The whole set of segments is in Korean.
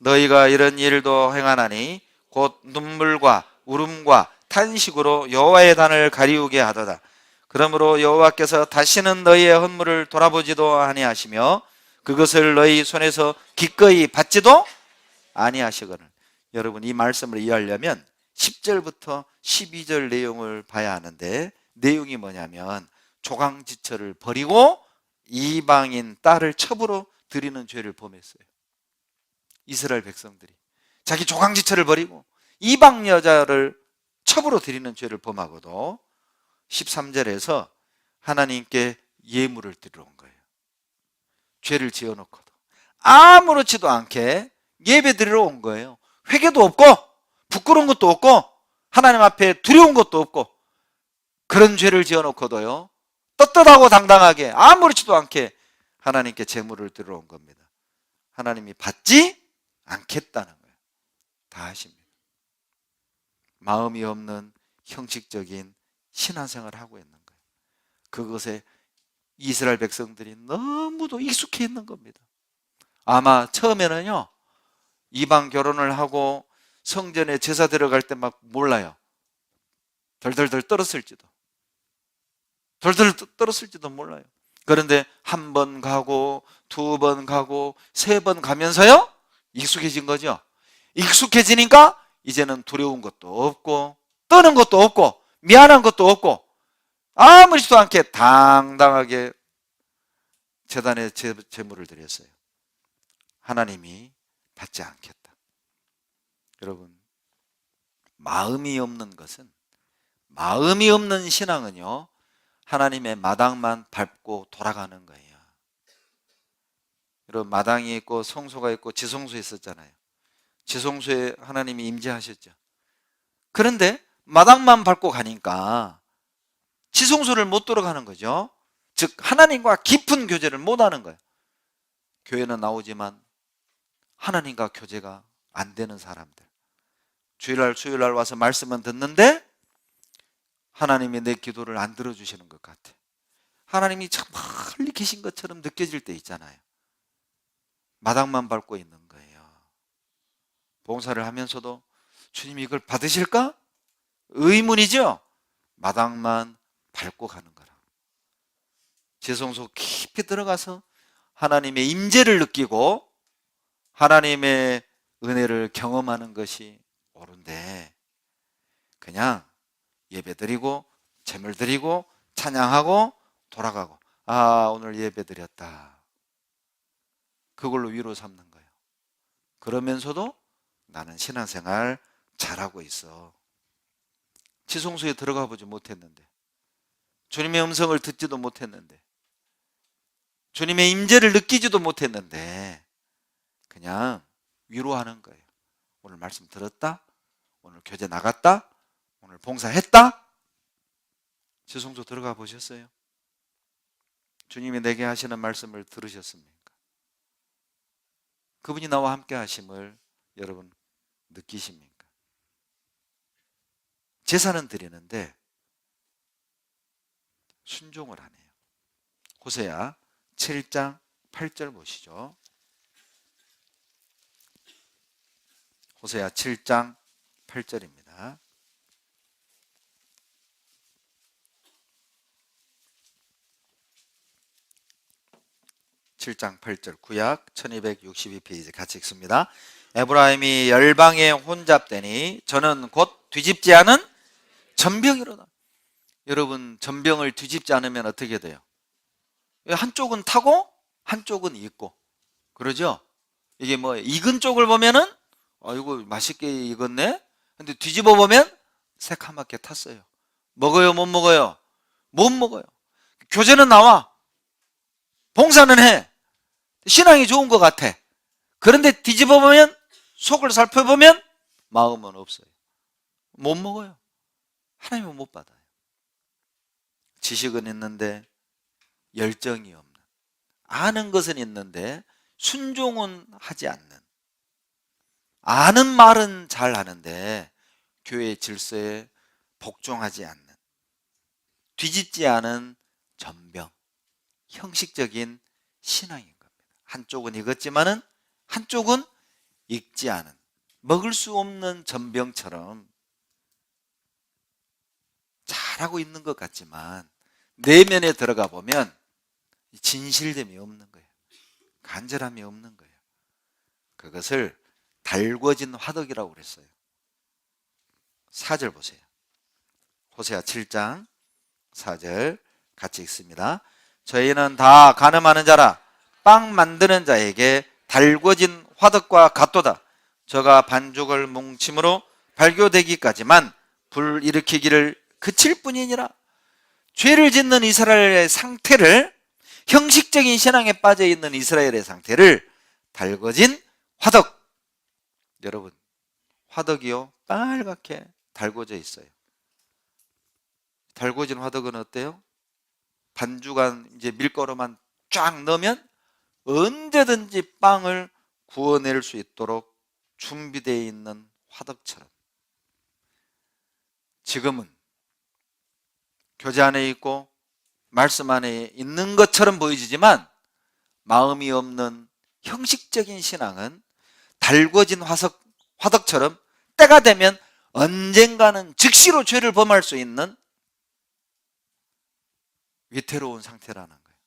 너희가 이런 일도 행하나니 곧 눈물과 울음과 탄식으로 여호와의 단을 가리우게 하도다. 그러므로 여호와께서 다시는 너희의 헌물을 돌아보지도 아니하시며 그것을 너희 손에서 기꺼이 받지도 아니하시거늘. 여러분, 이 말씀을 이해하려면 10절부터 12절 내용을 봐야 하는데, 내용이 뭐냐면 조강지처를 버리고 이방인 딸을 첩으로 드리는 죄를 범했어요. 이스라엘 백성들이 자기 조강지처를 버리고 이방 여자를 첩으로 드리는 죄를 범하고도 13절에서 하나님께 예물을 드리러 온 거예요. 죄를 지어놓고도 아무렇지도 않게 예배 드리러 온 거예요. 회개도 없고 부끄러운 것도 없고 하나님 앞에 두려운 것도 없고, 그런 죄를 지어놓고도요, 떳떳하고 당당하게 아무렇지도 않게 하나님께 제물을 드리러 온 겁니다. 하나님이 받지 않겠다는 거예요. 다 하십니다. 마음이 없는 형식적인 신앙생활을 하고 있는 거예요. 그것에 이스라엘 백성들이 너무도 익숙해 있는 겁니다. 아마 처음에는요, 이방 결혼을 하고 성전에 제사 들어갈 때 막 몰라요. 덜덜덜 떨었을지도 몰라요. 그런데 한 번 가고 두 번 가고 세 번 가면서요, 익숙해진 거죠. 익숙해지니까 이제는 두려운 것도 없고 떠는 것도 없고 미안한 것도 없고 아무렇지도 않게 당당하게 제단에 제물을 드렸어요. 하나님이 받지 않겠다. 여러분, 마음이 없는 신앙은요, 하나님의 마당만 밟고 돌아가는 거예요. 여러분, 마당이 있고 성소가 있고 지성소에 있었잖아요. 지성소에 하나님이 임재하셨죠. 그런데 마당만 밟고 가니까 지성소를 못 들어가는 거죠. 즉 하나님과 깊은 교제를 못 하는 거예요. 교회는 나오지만 하나님과 교제가 안 되는 사람들, 주일날 수요일날 와서 말씀은 듣는데 하나님이 내 기도를 안 들어주시는 것 같아. 하나님이 참 멀리 계신 것처럼 느껴질 때 있잖아요. 마당만 밟고 있는 거예요. 봉사를 하면서도 주님 이걸 받으실까? 의문이죠. 마당만 밟고 가는 거라. 지성소 깊이 들어가서 하나님의 임재를 느끼고 하나님의 은혜를 경험하는 것이 옳은데, 그냥 예배 드리고 제물 드리고 찬양하고 돌아가고, 오늘 예배 드렸다, 그걸로 위로 삼는 거예요. 그러면서도 나는 신앙생활 잘하고 있어. 지성소에 들어가 보지 못했는데, 주님의 음성을 듣지도 못했는데, 주님의 임재를 느끼지도 못했는데 그냥 위로하는 거예요. 오늘 말씀 들었다, 오늘 교제 나갔다, 오늘 봉사했다. 지성소 들어가 보셨어요? 주님이 내게 하시는 말씀을 들으셨습니까? 그분이 나와 함께 하심을 여러분 느끼십니까? 제사는 드리는데 순종을 안 해요. 호세아 7장 8절 보시죠. 호세아 7장 8절입니다. (7장 8절) 구약 1262페이지 같이 읽습니다. 에브라임이 열방에 혼잡되니 저는 곧 뒤집지 않은 전병이로다. 여러분, 전병을 뒤집지 않으면 어떻게 돼요? 한쪽은 타고 한쪽은 익고 그러죠. 이게 뭐 익은 쪽을 보면은 이거 맛있게 익었네. 근데 뒤집어 보면 새카맣게 탔어요. 먹어요, 못 먹어요? 못 먹어요. 교제는 나와, 봉사는 해, 신앙이 좋은 것 같아. 그런데 뒤집어 보면, 속을 살펴보면 마음은 없어요. 못 먹어요. 하나님은 못 받아요. 지식은 있는데 열정이 없는, 아는 것은 있는데 순종은 하지 않는, 아는 말은 잘 하는데 교회의 질서에 복종하지 않는, 뒤집지 않은 전병, 형식적인 신앙인 겁니다. 한쪽은 익었지만은 한쪽은 익지 않은, 먹을 수 없는 전병처럼 잘하고 있는 것 같지만 내면에 들어가 보면 진실됨이 없는 거예요. 간절함이 없는 거예요. 그것을 달궈진 화덕이라고 그랬어요. 4절 보세요. 호세아 7장 4절 같이 읽습니다. 저희는 다 가늠하는 자라 빵 만드는 자에게 달궈진 화덕과 같도다. 저가 반죽을 뭉침으로 발교되기까지만 불 일으키기를 그칠 뿐이니라. 죄를 짓는 이스라엘의 상태를, 형식적인 신앙에 빠져 있는 이스라엘의 상태를 달궈진 화덕. 여러분, 화덕이요 빨갛게 달궈져 있어요. 달궈진 화덕은 어때요? 반죽한 이제 밀가루만 쫙 넣으면 언제든지 빵을 구워낼 수 있도록 준비되어 있는 화덕처럼, 지금은 교제 안에 있고 말씀 안에 있는 것처럼 보여지지만 마음이 없는 형식적인 신앙은 달궈진 화덕처럼 때가 되면 언젠가는 즉시로 죄를 범할 수 있는 위태로운 상태라는 거예요.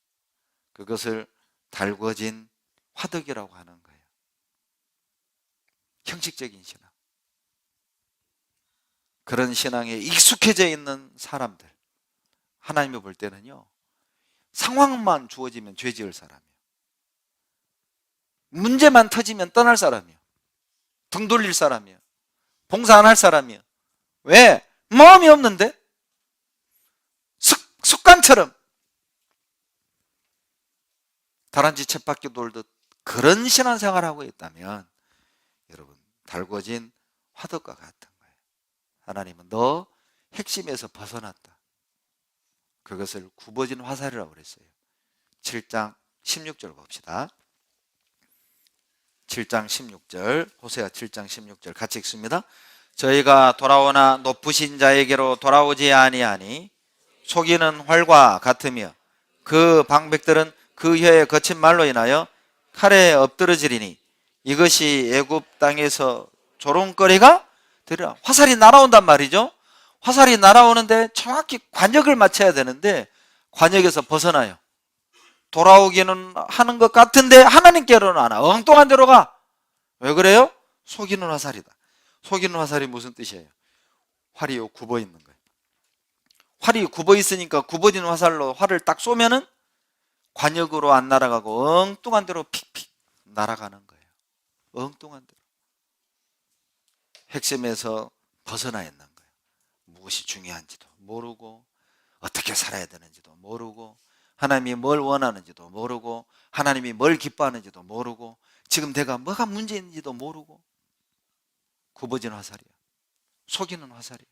그것을 달궈진 화덕이라고 하는 거예요. 형식적인 신앙. 그런 신앙에 익숙해져 있는 사람들, 하나님이 볼 때는요, 상황만 주어지면 죄 지을 사람이에요. 문제만 터지면 떠날 사람이에요. 등 돌릴 사람이에요. 봉사 안 할 사람이에요. 왜? 마음이 없는데? 습관처럼 다람쥐 쳇바퀴 돌듯 그런 신앙생활을 하고 있다면 여러분, 달궈진 화덕과 같은 거예요. 하나님은 너 핵심에서 벗어났다. 그것을 굽어진 화살이라고 그랬어요. 7장 16절 봅시다. 7장 16절, 호세아 7장 16절 같이 읽습니다. 저희가 돌아오나 높으신 자에게로 돌아오지 아니하니 속이는 활과 같으며 그 방백들은 그 혀의 거친 말로 인하여 칼에 엎드러지리니 이것이 애굽 땅에서 조롱거리가 되리라. 화살이 날아온단 말이죠. 화살이 날아오는데 정확히 관역을 맞춰야 되는데 관역에서 벗어나요. 돌아오기는 하는 것 같은데 하나님께로는 안 와. 엉뚱한 데로 가. 왜 그래요? 속이는 화살이다. 속이는 화살이 무슨 뜻이에요? 활이 굽어 있는 거예요. 활이 굽어 있으니까 굽어진 화살로 활을 딱 쏘면은 관역으로 안 날아가고 엉뚱한 데로 픽픽 날아가는 거예요. 엉뚱한 데로. 핵심에서 벗어나 있는 거예요. 무엇이 중요한지도 모르고 어떻게 살아야 되는지도 모르고 하나님이 뭘 원하는지도 모르고 하나님이 뭘 기뻐하는지도 모르고 지금 내가 뭐가 문제인지도 모르고 굽어진 화살이야. 속이는 화살이야.